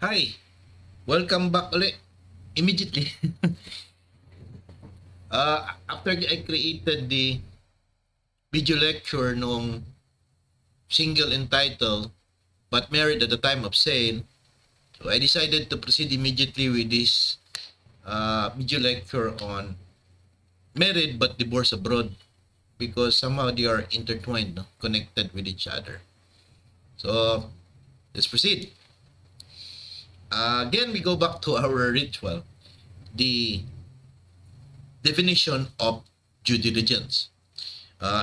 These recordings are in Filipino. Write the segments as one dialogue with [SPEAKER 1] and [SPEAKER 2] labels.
[SPEAKER 1] Hi, welcome back ulit. Immediately. After I created the video lecture nung single entitled But Married at the Time of Sale, so I decided to proceed immediately with this video lecture on married but divorced abroad because somehow they are intertwined, no? Connected with each other. So, let's proceed. Again, we go back to our ritual, the definition of due diligence.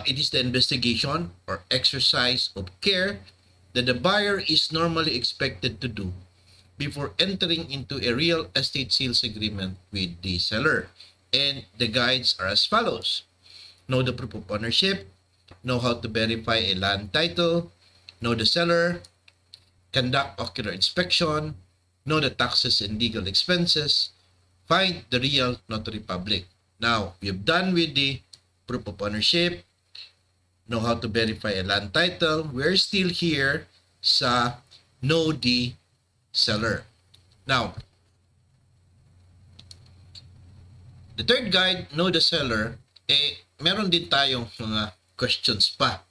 [SPEAKER 1] It is the investigation or exercise of care that the buyer is normally expected to do before entering into a real estate sales agreement with the seller. And the guides are as follows. Know the proof of ownership, know how to verify a land title, know the seller, conduct ocular inspection, know the taxes and legal expenses, find the real notary public. Now, we've done with the proof of ownership, know how to verify a land title. We're still here sa know the seller. Now, the third guide, know the seller, meron din tayong mga questions pa.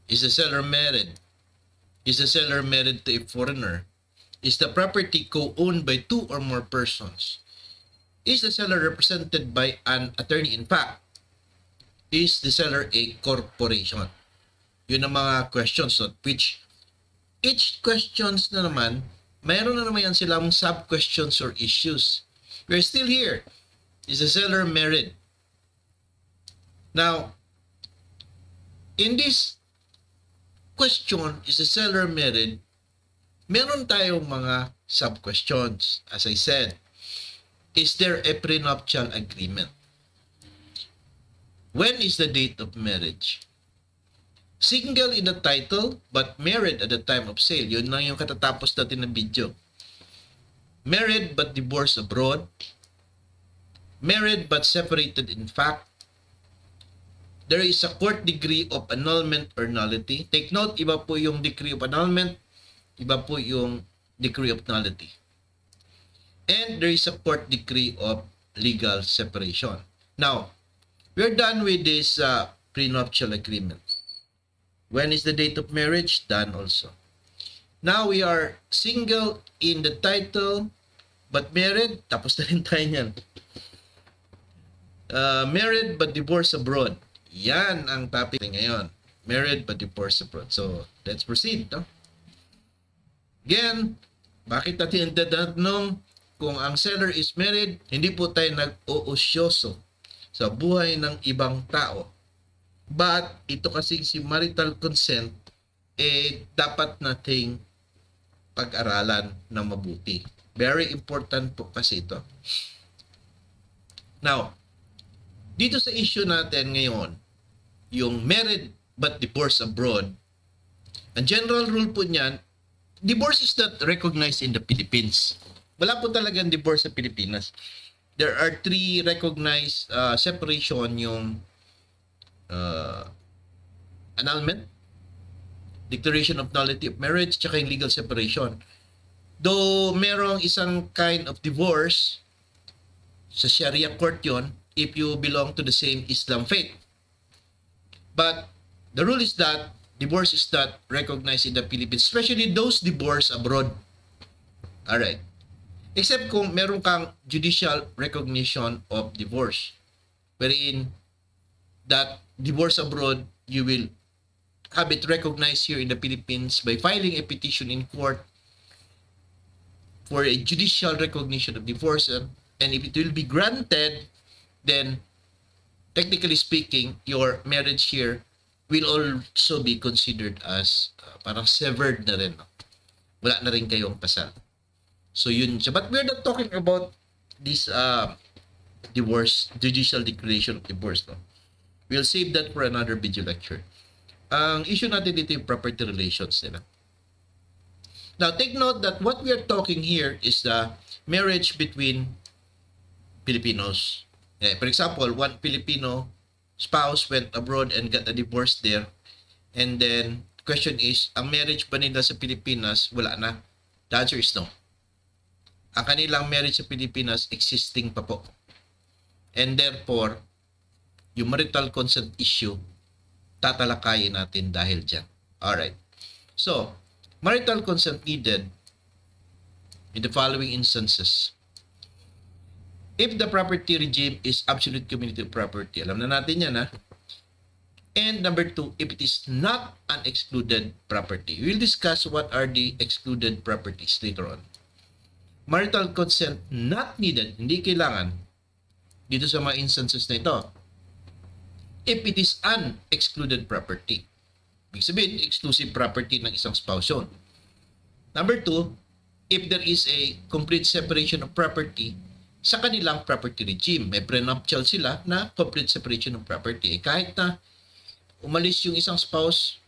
[SPEAKER 1] Is the seller married? Is the seller married to a foreigner? Is the property co-owned by two or more persons? Is the seller represented by an attorney in fact? Is the seller a corporation? Yun ang mga questions, no? Which each questions na naman, mayroon na naman yan silang sub-questions or issues. We're still here. Is the seller married? Now, in this question, is the seller married? Meron tayong mga sub-questions. As I said, is there a prenuptial agreement? When is the date of marriage? Single in the title but married at the time of sale. Yun lang yung katatapos natin ng video. Married but divorced abroad. Married but separated in fact. There is a court degree of annulment or nullity. Take note, iba po yung decree of annulment, iba po yung decree of nullity. And there is a court decree of legal separation. Now, we're done with this prenuptial agreement. When is the date of marriage? Done also. Now we are single in the title but married. Tapos na rin tayo niyan. Married but divorced abroad. Yan ang topic ngayon. Married but divorced abroad. So, let's proceed. No? Again, bakit natin tatanong kung ang seller is married? Hindi po tayo nag-uusyoso sa buhay ng ibang tao. But, ito kasi si marital consent, dapat nating pag-aralan na mabuti. Very important po kasi ito. Now, dito sa issue natin ngayon, yung married but divorced abroad, ang general rule po niyan, divorce is not recognized in the Philippines. Wala po talagang divorce sa Pilipinas. There are three recognized separation, yung annulment, declaration of nullity of marriage, tsaka yung legal separation. Though merong isang kind of divorce, sa Sharia court yon, if you belong to the same Islam faith. But the rule is that divorce is not recognized in the Philippines, especially those divorced abroad. Alright. Except kung meron kang judicial recognition of divorce, wherein that divorce abroad, you will have it recognized here in the Philippines by filing a petition in court for a judicial recognition of divorce. And if it will be granted, then technically speaking, your marriage here will also be considered as parang severed na rin. No? Wala na rin kayong kasal. So yun siya. But we're not talking about this divorce, judicial declaration of divorce. No? We'll save that for another video lecture. Ang issue natin dito yung property relations nila. Now, take note that what we are talking here is the marriage between Filipinos. For example, one Filipino spouse went abroad and got a divorce there. And then, question is, ang marriage ba nila sa Pilipinas, wala na. The answer is no. Ang kanilang marriage sa Pilipinas existing pa po. And therefore, yung marital consent issue, tatalakayin natin dahil dyan. Alright. So, marital consent needed in the following instances. If the property regime is absolute community property, alam na natin yan, ha? And number 2, if it is not an excluded property. We'll discuss what are the excluded properties later on. Marital consent not needed, hindi kailangan dito sa mga instances na ito. If it is an excluded property. Ibig sabihin, exclusive property ng isang spouse yun. Number 2, if there is a complete separation of property sa kanilang property regime. May prenuptial sila na complete separation of property. Kahit na umalis yung isang spouse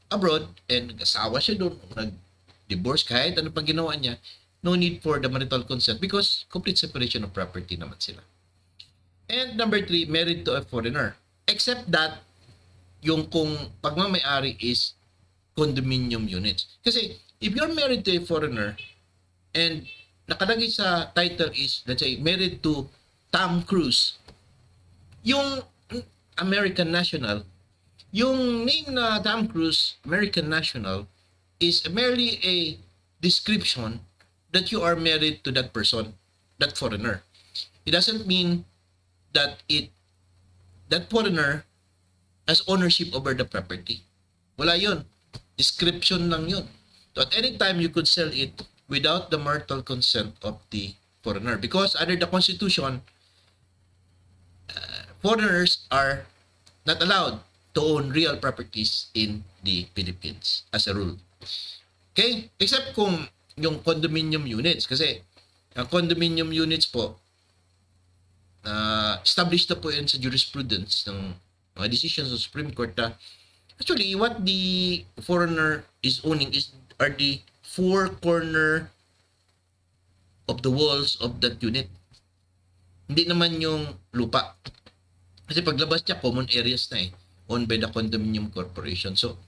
[SPEAKER 1] abroad and nag-asawa siya doon, nag-divorce, kahit ano pang ginawa niya, no need for the marital consent because complete separation of property naman sila. And number 3, married to a foreigner. Except that, yung kung pagmamayari is condominium units. Kasi, if you're married to a foreigner and nakalagay sa title is, let's say, married to Tom Cruise, yung American national, yung name na Tom Cruise, American national, is merely a description that you are married to that person, that foreigner. It doesn't mean that that foreigner has ownership over the property. Wala yun. Description lang yun. So at any time, you could sell it without the marital consent of the foreigner. Because under the Constitution, foreigners are not allowed to own real properties in the Philippines as a rule. Okay? Except kung yung condominium units. Kasi, ang condominium units po, established na po yun sa jurisprudence ng mga decisions of Supreme Court na actually, what the foreigner is owning are the four corner of the walls of that unit. Hindi naman yung lupa. Kasi paglabas niya, common areas na owned by the condominium corporation. So,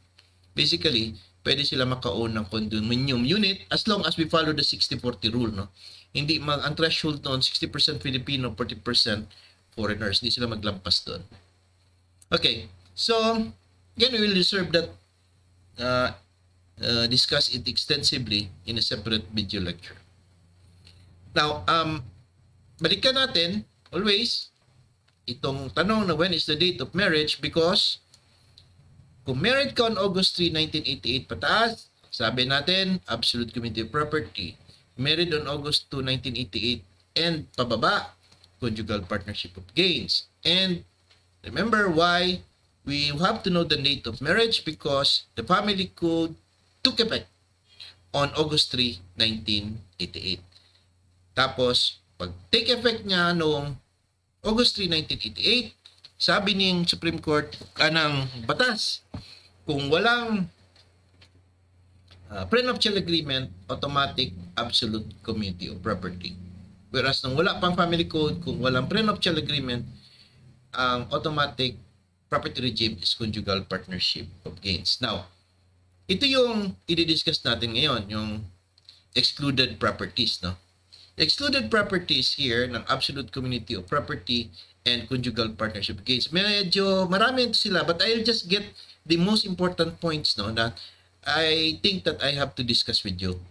[SPEAKER 1] basically, pwede sila maka-own ng condominium unit as long as we follow the 60-40 rule, no? Hindi ang threshold noon 60% Filipino, 40% foreigners. Hindi sila maglampas doon. Okay. So, again, we will reserve that discuss it extensively in a separate video lecture. Now, balikan natin always itong tanong na when is the date of marriage, because kung married ka on August 3, 1988 pataas, sabi natin, absolute community of property. Married on August 2, 1988 and pababa, conjugal partnership of gains. And remember why we have to know the date of marriage, because the family code took effect on August 3, 1988. Tapos, pag take effect niya noong August 3, 1988, sabi ng Supreme Court kanang batas, kung walang prenuptial agreement, automatic absolute community of property. Whereas nung wala pang family code, kung walang prenuptial agreement, ang automatic property regime is conjugal partnership of gains. Now, ito yung i-discuss natin ngayon, yung excluded properties, no? Excluded properties here ng absolute community of property and conjugal partnership of gains. Medyo marami ito sila, but I'll just get the most important points, no, that I think that I have to discuss with you.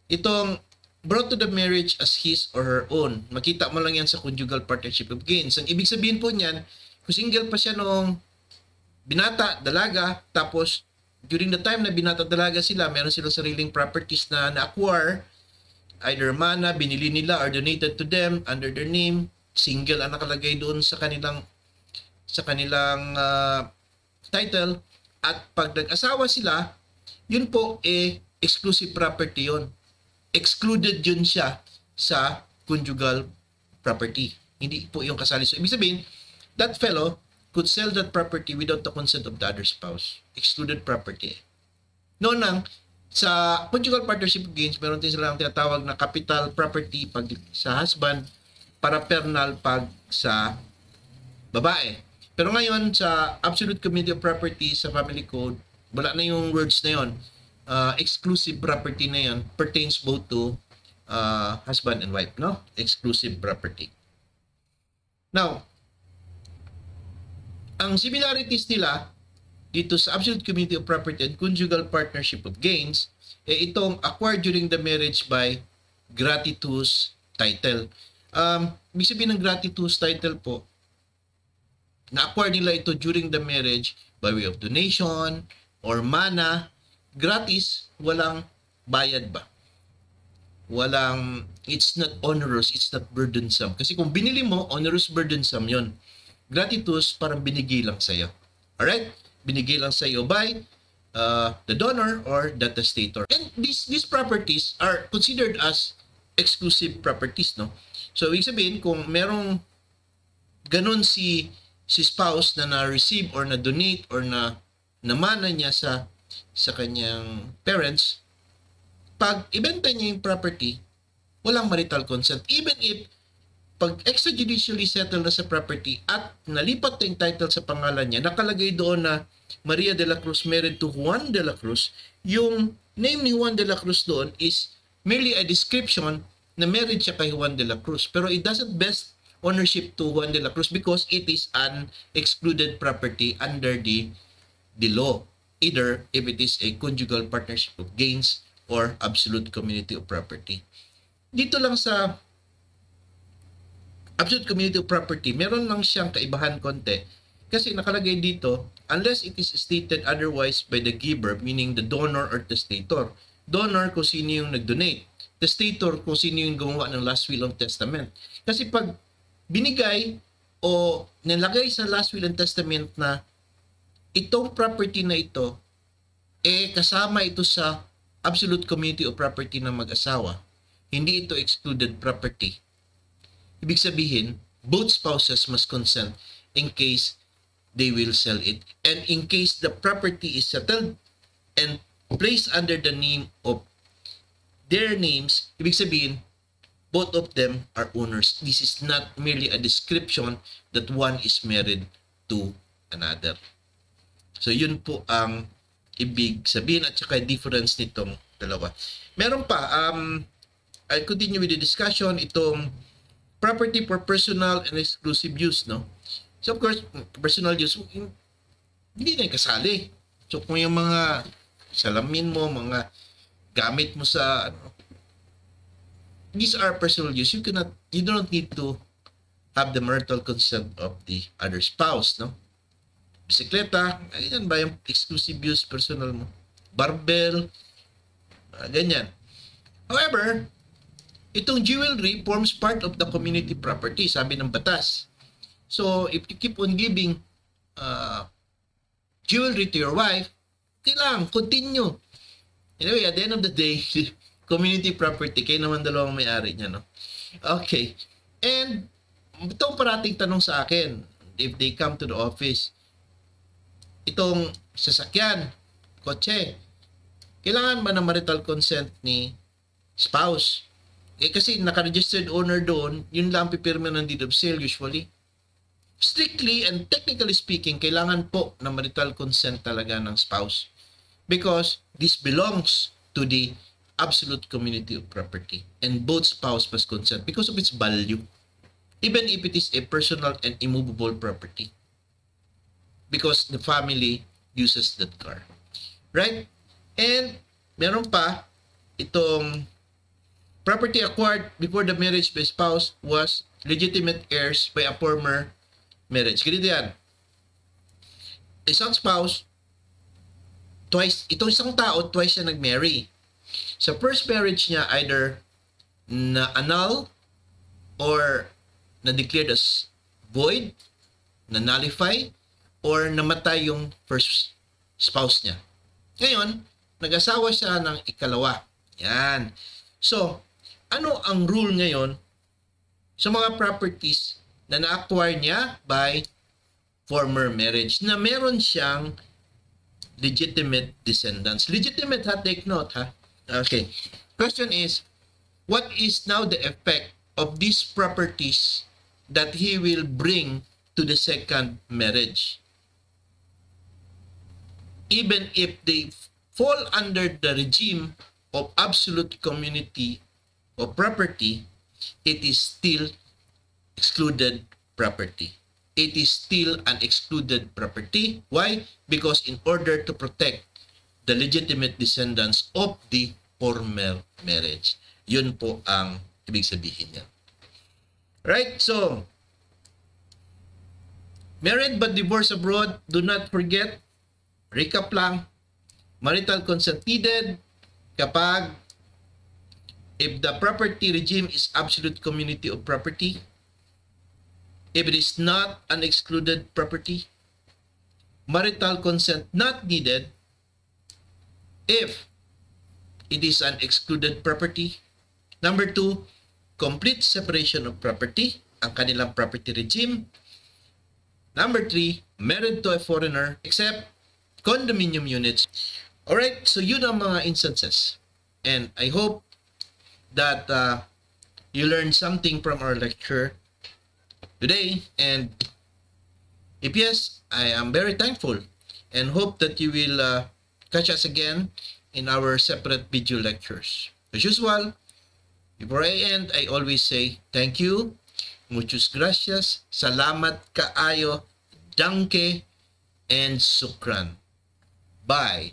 [SPEAKER 1] Itong brought to the marriage as his or her own. Makita mo lang yan sa conjugal partnership of gains. Ang ibig sabihin po niyan, kung single pa siya noong binata, dalaga, tapos during the time na binata, dalaga sila, meron silang sariling properties na na-acquire, either mana, binili nila or donated to them under their name, single ang nakalagay doon sa kanilang title, at pag nag-asawa sila, yun po exclusive property yun. Excluded yun siya sa conjugal property. Hindi po yung kasali. So, ibig sabihin, that fellow could sell that property without the consent of the other spouse. Excluded property. Noon lang, sa conjugal partnership of gains, meron din silang tinatawag na capital property pag sa husband, parapernal pag sa babae. Pero ngayon, sa absolute community of property sa family code, wala na yung words na yon. exclusive property na yan pertains both to husband and wife, no? Exclusive property. Now, ang similarities nila dito sa absolute community of property and conjugal partnership of gains, itong acquired during the marriage by gratuitous title. Ibig sabihin ng gratuitous title po, na-acquire nila ito during the marriage by way of donation or mana, gratis, walang bayad ba? It's not onerous, it's not burdensome. Kasi kung binili mo, onerous, burdensome yon. Gratuitous, parang binigay lang sa'yo. Alright? Binigay lang sa'yo by the donor or the testator. And these properties are considered as exclusive properties, no? So, ibig sabihin, kung merong ganun si spouse na na-receive or na-donate or na namana niya sa kanyang parents, pag ibenta niya yung property, walang marital consent. Even if pag extrajudicially settled na sa property at nalipat na yung title sa pangalan niya, nakalagay doon na Maria de la Cruz married to Juan de la Cruz, yung name ni Juan de la Cruz doon is merely a description na married siya kay Juan de la Cruz. Pero it doesn't vest ownership to Juan de la Cruz because it is an excluded property under the law, either if it is a conjugal partnership of gains or absolute community of property. Dito lang sa absolute community of property, meron lang siyang kaibahan konti kasi nakalagay dito, unless it is stated otherwise by the giver, meaning the donor or testator. Donor kung sino yung nag-donate. Testator kung sino yung gumawa ng last will and testament. Kasi pag binigay o nilagay sa last will and testament na itong property na ito, kasama ito sa absolute community of property ng mag-asawa, hindi ito excluded property. Ibig sabihin, both spouses must consent in case they will sell it. And in case the property is settled and placed under the name of their names, ibig sabihin, both of them are owners. This is not merely a description that one is married to another. So, yun po ang ibig sabihin at saka difference nitong dalawa. Meron pa, I'll continue with the discussion, itong property for personal and exclusive use, no? So, of course, personal use, hindi na yung kasali. So, kung yung mga salamin mo, mga gamit mo sa, these are personal use. You don't need to have the marital consent of the other spouse, no? Bisikleta, ganyan ba yung exclusive use personal mo? Barbell, ganyan. However, itong jewelry forms part of the community property, sabi ng batas. So, if you keep on giving jewelry to your wife, kailangan, continue. Anyway, at the end of the day, community property, kayo naman dalawang may-ari niya, no? Okay. And, itong parating tanong sa akin, if they come to the office, itong sasakyan, kotse, kailangan ba ng marital consent ni spouse? Kasi naka-registered owner doon, yun lang pipirma ng deed of sale usually. Strictly and technically speaking, kailangan po ng marital consent talaga ng spouse. Because this belongs to the absolute community of property. And both spouse must consent because of its value. Even if it is a personal and immovable property. Because the family uses that car. Right? And meron pa, itong property acquired before the marriage by spouse was legitimate heirs by a former marriage. Ganito yan. Isang spouse, itong isang tao, twice siya nag-marry. Sa first marriage niya, either na-annul or na-declared as void, na-nullify, or namatay yung first spouse niya. Ngayon, nag-asawa siya ng ikalawa. Yan. So, ano ang rule ngayon sa mga properties na na-acquire niya by former marriage na meron siyang legitimate descendants? Legitimate, ha? Take note, ha? Okay. Question is, what is now the effect of these properties that he will bring to the second marriage? Even if they fall under the regime of absolute community of property, it is still excluded property. It is still an excluded property. Why? Because in order to protect the legitimate descendants of the former marriage. Yun po ang ibig sabihin niya. Right? So, married but divorced abroad, do not forget, recap lang, marital consent needed kapag if the property regime is absolute community of property, if it is not an excluded property, marital consent not needed if it is an excluded property. Number 2, complete separation of property, ang kanilang property regime. Number 3, married to a foreigner except condominium units. Alright, so yun ang mga instances. And I hope that you learned something from our lecture today. And if yes, I am very thankful and hope that you will catch us again in our separate video lectures. As usual, before I end, I always say thank you, muchas gracias, salamat kaayo, danke, and sukran. Bye.